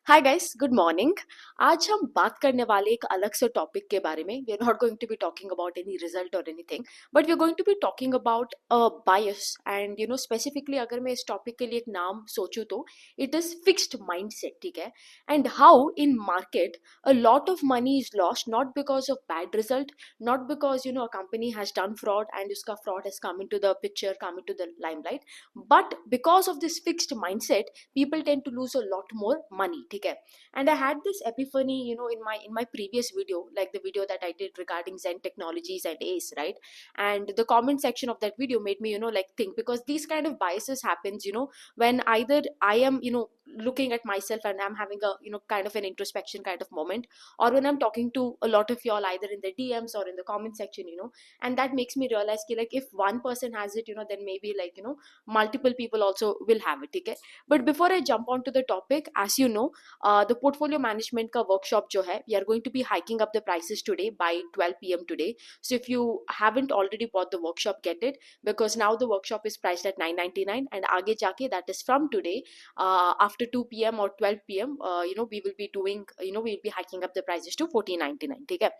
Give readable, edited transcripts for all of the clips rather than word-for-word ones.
Hi guys, good morning. आज हम बात करने वाले एक अलग से टॉपिक के बारे में। We are not going to be talking about any result or anything, but we are going to be talking about bias. And specifically अगर मैं इस टॉपिक के लिए एक नाम सोचूं तो इट इज फिक्स्ड माइंडसेट, ठीक है। And how in market a lot of money is lost, not because of bad result, not because a company has done fraud and उसका fraud has come into the picture, come into the limelight, but because of this fixed mindset people tend to lose a lot more money, ठीक है। And I had this epiphany in my previous video, like the video that I did regarding Zen Technologies and Ace, right? And the comment section of that video made me like think, because these kind of biases happens when either I am looking at myself and I'm having a kind of an introspection kind of moment, or when I'm talking to a lot of y'all either in the DMs or in the comment section, and that makes me realize ki, like, if one person has it, then maybe like multiple people also will have it, okay? But before I jump on to the topic, as you know, the portfolio management ka workshop jo hai, we are going to be hiking up the prices today by 12 p.m. today. So if you haven't already bought the workshop, get it, because now the workshop is priced at 999, and aage jaake, that is from today, after 2 p.m. or 12 p.m., we will be doing, we'll be hiking up the prices to 1499, okay?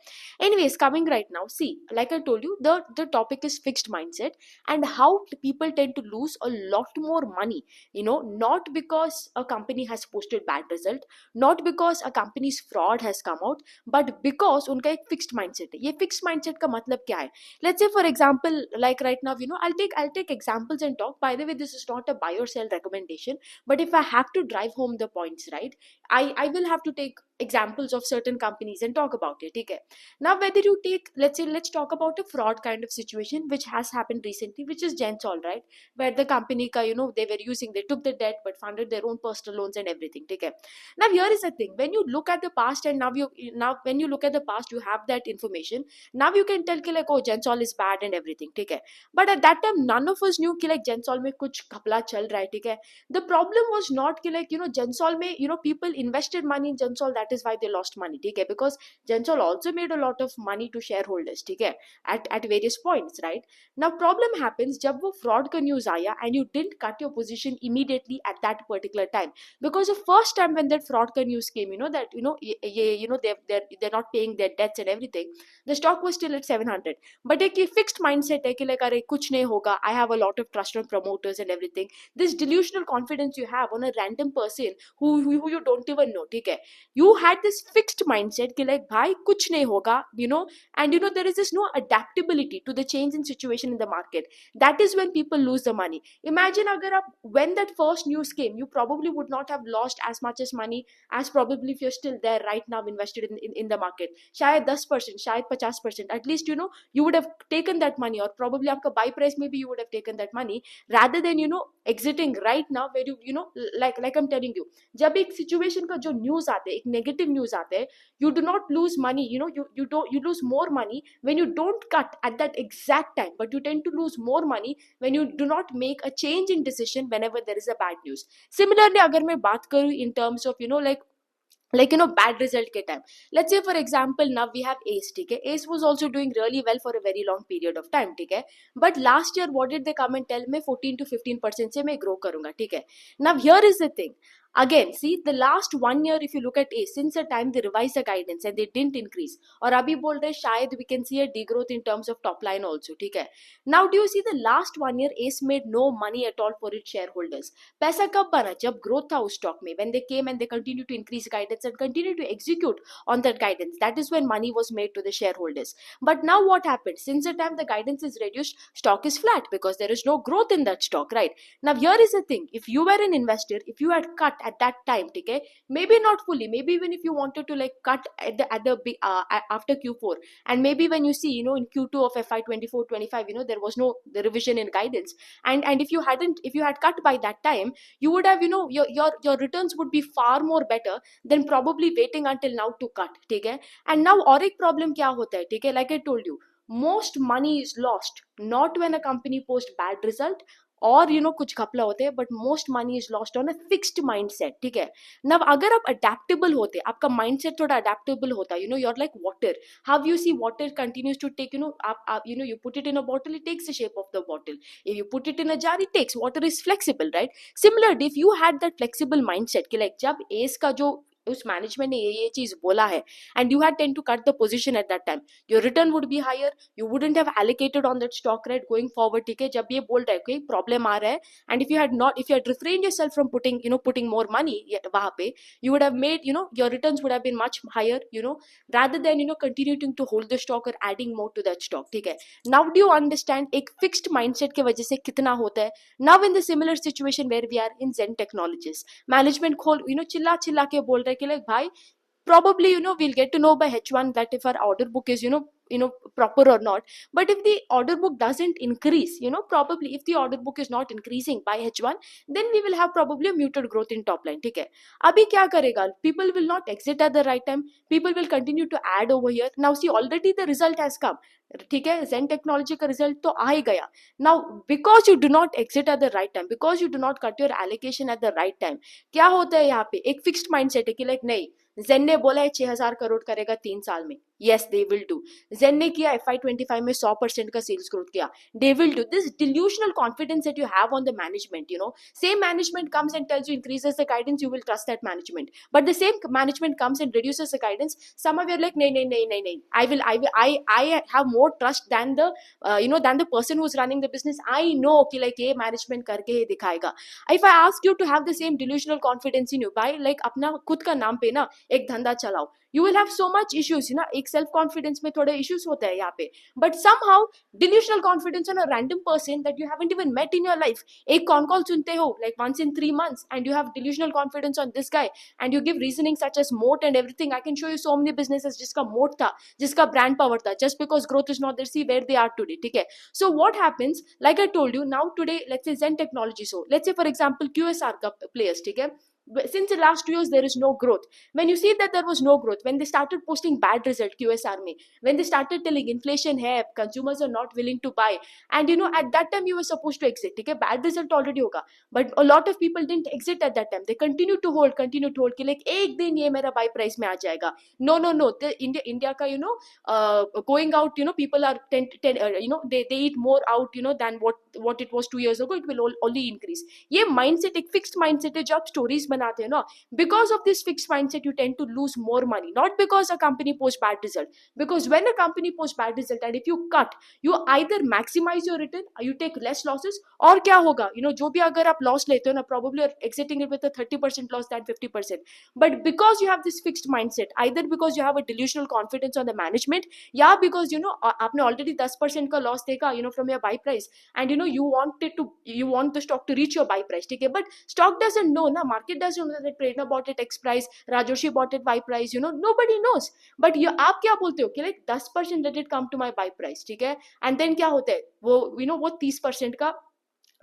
Anyways, coming right now, see, like I told you, the topic is fixed mindset and how people tend to lose a lot more money, not because a company has posted bad result, not because a company's fraud has come out, but because उनका एक fixed mindset है। ये fixed mindset का मतलब क्या है? Let's say for example, like right now, I'll take examples and talk. By the way, this is not a buy or sell recommendation, but if I have to drive home the points, right, I will have to take examples of certain companies and talk about it, okay? Now whether you take, let's talk about a fraud kind of situation which has happened recently, which is Gensol, right, where the company ka, they were using, they took the debt but funded their own personal loans and everything, okay? Now here is the thing, when you look at the past, and now when you look at the past, you have that information. Now you can tell ki, like, oh, Gensol is bad and everything, okay? But at that time none of us knew ki, like, Gensol mein kuch ghapla chal raha hai, okay? The problem was not ki, like, Gensol mein, people invested money in Gensol, that is why they lost money, okay? Because Gensol also made a lot of money to shareholders, okay, at various points, right? Now problem happens जब वो fraud का news आया and you didn't cut your position immediately at that particular time, because the first time when that fraud का news came, that they're not paying their debts and everything, the stock was still at 700. But एक ये fixed mindset है कि like अरे कुछ नहीं होगा, I have a lot of trust on promoters and everything. This delusional confidence you have on a random person who you don't even know, ठीक है? You had this fixed mindset कि like भाई कुछ नहीं होगा, and there is this no adaptability to the change in situation in the market. That is when people lose the money. Imagine agar aap, when that first news came, you probably would not have lost as much as money as probably if you're still there right now invested in the market. शायद 10%, शायद 50%, at least you would have taken that money, or probably आपका buy price maybe you would have taken that money, rather than exiting right now where like I'm telling you, जब एक situation का जो news आते हैं, एक negative news आते हैं, you do not lose money, you lose more money when you don't cut at that exact time, but you tend to lose more money when you do not make a change in decision whenever there is a bad news. Similarly, agar मैं बात करूँ in terms of bad result के time, let's say for example now we have Ace, ठीक है? Ace was also doing really well for a very long period of time, ठीक है? But last year what did they come and tell me? 14 to 15% से मैं grow करूँगा, ठीक है? Now here is the thing. Again, see, the last 1 year if you look at Ace, since the time they revised the guidance and they didn't increase, और अभी बोल रहे शायद we can see a degrowth in terms of top line also, ठीक है? Now do you see the last 1 year Ace made no money at all for its shareholders? पैसा कब बना? जब growth था उस stock में, when they came and they continue to increase guidance and continue to execute on that guidance, that is when money was made to the shareholders. But now what happened? Since the time the guidance is reduced, stock is flat because there is no growth in that stock, right? Now here is the thing, if you were an investor, if you had cut at that time, okay, maybe not fully, maybe even if you wanted to like cut after Q4, and maybe when you see in Q2 of FY 24-25, there was no the revision in guidance, and if you had cut by that time, you would have your returns would be far more better than probably waiting until now to cut, okay? And now और एक problem क्या होता है, ठीक है? Like I told you, most money is lost not when a company posts bad result और कुछ घपला होते हैं, but most money is lost on a fixed mindset, ठीक है? नव अगर आप अडेप्टेबल होते, आपका माइंडसेट थोड़ा अडेप्टेबल होता, you're like water. How you see water continues to take, आप you put it in a bottle, it takes the shape of the bottle. If you put it in a jar, it takes. Water is flexible, right? Similarly, if you had that flexible mindset कि like जब S का जो उस management ने ये चीज बोला है, and you had tend to cut the position at that time, your return would be higher, you wouldn't have allocated on that stock, right, going forward. ठीक है, जब ये बोल रहा है कोई प्रॉब्लम आ रहा है, and if you had refrained yourself from putting more money वहां पे, you would have made, your returns would have been much higher, rather than continuing to hold the stock or adding more to that stock. ठीक है, now do you understand एक fixed mindset के वजह से कितना होता है. Now in the similar situation where we are in Zen Technologies, management खोल चिल्ला चिल्ला के बोल रहे कि like भाई, probably we'll get to know by H1 that if our order book is proper or not. But if the order book doesn't increase, probably if the order book is not increasing by H1, then we will have probably a muted growth in top line. ठीक है, अभी क्या करेगा, people will not exit at the right time, people will continue to add over here. Now see, already the result has come. ठीक है, Zen Technology का result तो आ ही गया. Now because you do not exit at the right time, because you do not cut your allocation at the right time, क्या होता है यहाँ पे, एक फिक्स्ड माइंडसेट है कि लाइक नहीं, जेन ने बोला है 6,000 करोड़ करेगा 3 साल में, yes they will do. जेन ने किया FY25 में 100% का सेल्स ग्रोथ किया, they will do. This delusional confidence that you have on the management, same management comes and tells you increases the guidance, you will trust that management. But the same management comes and reduces the guidance, some of you are like nahi, I have more trust than the than the person who's running the business. I know कि like ये management करके ही दिखाएगा. If I ask you to have the same delusional confidence in you, by like अपना खुद का नाम पे ना एक धंधा चलाओ, you will have so much issues, एक self confidence में थोड़े issues होते हैं यहाँ पे. But somehow delusional confidence on a random person that you haven't even met in your life, एक कॉन कॉल सुनते हो like once in 3 months, and you have delusional confidence on this guy, and you give reasoning such as moat and everything. I can show you so many businesses जिसका moat था, जिसका brand power था, just because growth is not there, see where they are today. ठीक है, so what happens, like I told you, now today let's say Zen Technology, so let's say for example QSR का players, ठीक है, since the last 2 years there is no growth. When you see that there was no growth, when they started posting bad result QSR में, when they started telling inflation है, consumers are not willing to buy, and at that time you were supposed to exit. ठीक है, bad result already होगा, but a lot of people didn't exit at that time, they continue to hold कि like एक दिन ये मेरा buy price में आ जाएगा. No, the India का going out, people are they eat more out than what it was 2 years ago, it will only increase. ये mindset एक fixed mindset है जो आप stories बनाते हैं ना, because of this fixed mindset you tend to lose more money, not because a company posts bad result, because when a company posts bad result and if you cut, you either maximize your return or you take less losses, और क्या होगा, जो भी अगर आप loss लेते हो ना, probably you're exiting it with a 30% loss than 50%. But because you have this fixed mindset, either because you have a delusional confidence on the management, या because आपने already 10% का loss देखा from your buy price, and you want the stock to reach your buy price. ठीक है, but stock doesn't know ना, market doesn't know that Prerna bought it X price, Rajoshi bought it Y price, nobody knows. But आप क्या बोलते हो कि like 10% let it come to my buy price. ठीक है, and then क्या होता है, वो 30% का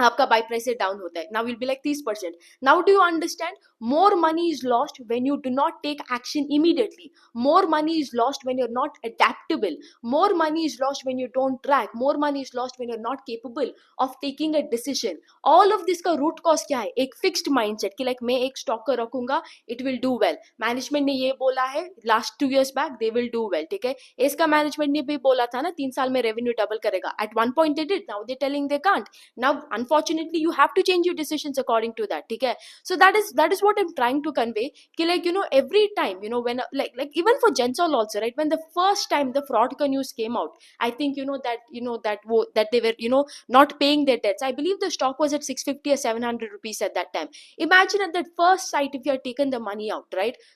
आपका बाय प्राइस से डाउन होता है. Now will be like 30%. Now do you understand, more money is lost when you do not take action immediately. More money is lost when you are not adaptable. More money is lost when you don't track. More money is lost when you are not capable of taking a decision. All of this का root cause क्या है, एक fixed mindset कि like मैं एक stock को रखूंगा, it will do well. Management ने ये बोला है last 2 years back, they will do well. ठीक है, इसका मैनेजमेंट ने भी बोला था ना 3 साल में रेवेन्यू डबल करेगा. At one point they did, now they telling they can't. नाउ unfortunately you have to change your decisions according to that. ठीक है, so that is what I'm trying to convey कि like every time when like even for Gensol also, right, when the first time the fraud ka news came out, I think that they were not paying their debts. I believe the stock was at 650 or 700 rupees at that time. Imagine at that first sight if you had taken the money out, right,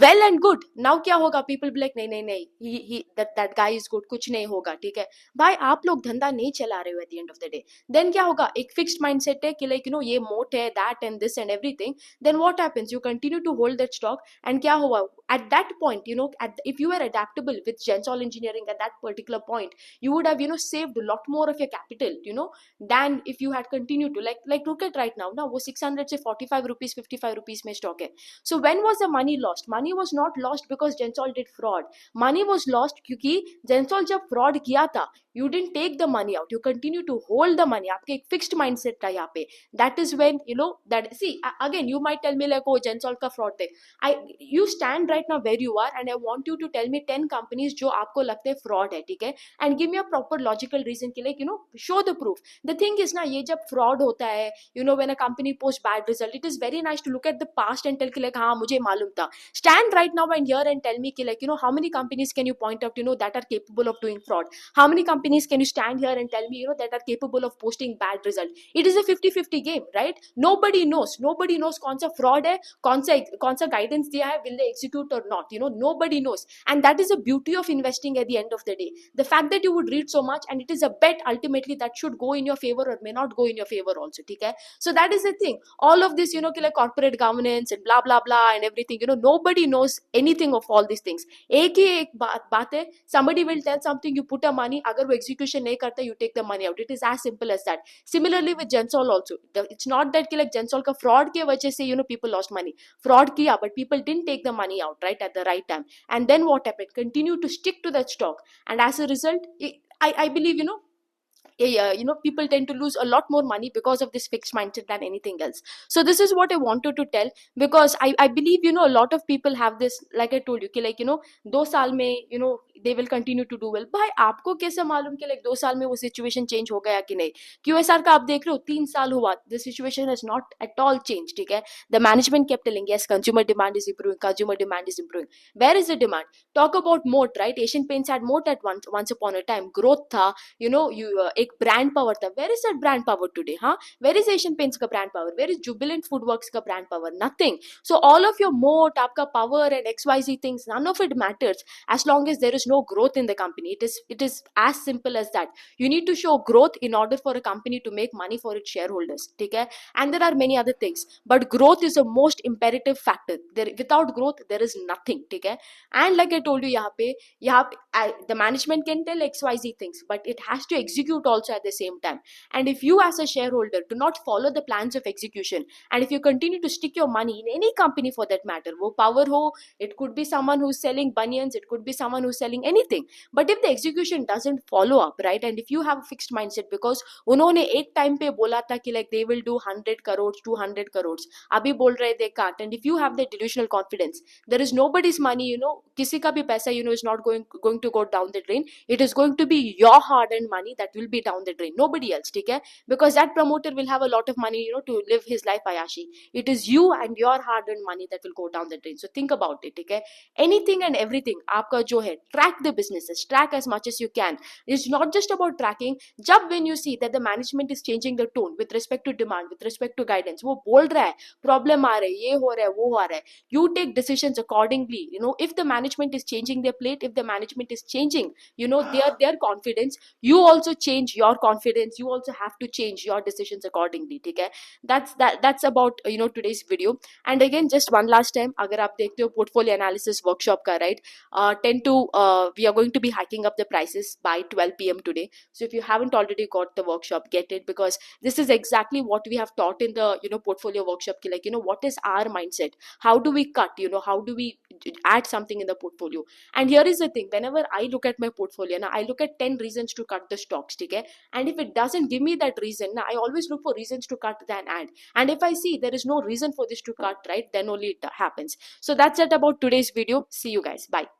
well and good. Now क्या होगा, people be like नहीं, that guy is good, कुछ नहीं होगा. ठीक है भाई, आप लोग धंधा नहीं चला रहे हो at the end of the day. Then क्या होगा, एक fixed mindset है कि like ये moat है, that and this and everything. Then what happens, you continue to hold that stock, and क्या हुआ at that point, if you were adaptable with Gensol Engineering at that particular point, you would have saved a lot more of your capital, than if you had continued to like look at right now वो 600 से 45 rupees 55 rupees में stock है. So when was the money lost? money was not lost because Gensol did fraud. Money was lost क्योंकि Gensol जब fraud किया था, you didn't take the money out, you continue to hold the money. आपके एक fixed mindset था यहाँ पे. That is when that, see, again you might tell me like, oh, Gensol का fraud थे. You stand right now where you are, and I want you to tell me 10 companies जो आपको लगते हैं fraud है, ठीक है? And give me a proper logical reason कि like show the proof. The thing is ना, ये जब fraud होता है, when a company posts bad result, it is very nice to look at the past and tell कि like हाँ मुझे मालूम था. Stand right now and here and tell me कि like how many companies can you point out that are capable of doing fraud? How many companies can you stand here and tell me that are capable of posting bad result? It is a 50-50 game, right? Nobody knows कौन सा fraud है, कौन सा guidance दिया है, will they execute or not? Nobody knows. And that is the beauty of investing at the end of the day. The fact that you would read so much, and it is a bet ultimately that should go in your favor or may not go in your favor also, ठीक है? So that is the thing. All of this, like corporate governance and blah blah blah and everything, nobody knows anything of all these things. एक ही एक बात है, somebody will tell something, you put a money, अगर वो execution नहीं करता, you take the money out. It is as simple as that. Similarly with Gensol also, it's not that like Gensol का fraud के वजह से people lost money. Fraud किया, but people didn't take the money out right at the right time. And then what happened? Continue to stick to that stock, and as a result, I believe people tend to lose a lot more money because of this fixed mindset than anything else. So this is what I wanted to tell, because I believe a lot of people have this, like I told you कि like 2 साल में they will continue to do well. भाई आपको कैसे मालूम कि like 2 साल में वो situation change हो गया कि नहीं? QSR का आप देख रहे हो 3 साल हुआ, the situation has not at all changed, ठीक है? The management kept telling yes, consumer demand is improving. Where is the demand? Talk about moat, right? Asian Paints had moat at once upon a time. Growth था, एक brand power था. Where is that brand power today? Where is Asian Paints का brand power? Where is Jubilant Foodworks का brand power? Nothing. So all of your moat, आपका power and XYZ things, none of it matters as long as there is no growth in the company. It is as simple as that. You need to show growth in order for a company to make money for its shareholders. Okay? And there are many other things, but growth is the most imperative factor. Without growth, there is nothing. Okay? And like I told you, the management can tell XYZ things, but it has to execute also at the same time. And if you as a shareholder do not follow the plans of execution, and if you continue to stick your money in any company for that matter, wo power ho, it could be someone who's selling bunions, it could be someone who's selling anything, but if the execution doesn't follow up, right, and if you have a fixed mindset because उन्होंने एक time पे बोला था कि like they will do 100 crores 200 crores, अभी बोल रहे they can't, and if you have the delusional confidence, there is nobody's money, किसी का भी पैसा is not going to go down the drain. It is going to be your hard-earned money that will be down the drain, nobody else, okay? Because that promoter will have a lot of money, to live his life ayashi. It is you and your hard-earned money that will go down the drain. So think about it, okay? Anything and everything, आपका जो है, track the businesses, track as much as you can. It's not just about tracking. जब when you see that the management is changing the tone with respect to demand, with respect to guidance, वो बोल रहा है, problem आ रहा है, ये हो रहा है, वो हो रहा है, you take decisions accordingly. If the management is changing their plate, if the management is changing, their confidence, you also change your confidence. You also have to change your decisions accordingly. Okay? That's about today's video. And again, just one last time, अगर आप देखते हो portfolio analysis workshop का, right, 10 to we are going to be hiking up the prices by 12 p.m. today. So if you haven't already got the workshop, get it, because this is exactly what we have taught in the portfolio workshop. Like what is our mindset? How do we cut? How do we add something in the portfolio? And here is the thing, whenever I look at my portfolio now, I look at 10 reasons to cut the stocks, okay? And if it doesn't give me that reason, now I always look for reasons to cut than add. And if I see there is no reason for this to cut, right, then only it happens. So that's it about today's video. See you guys. Bye.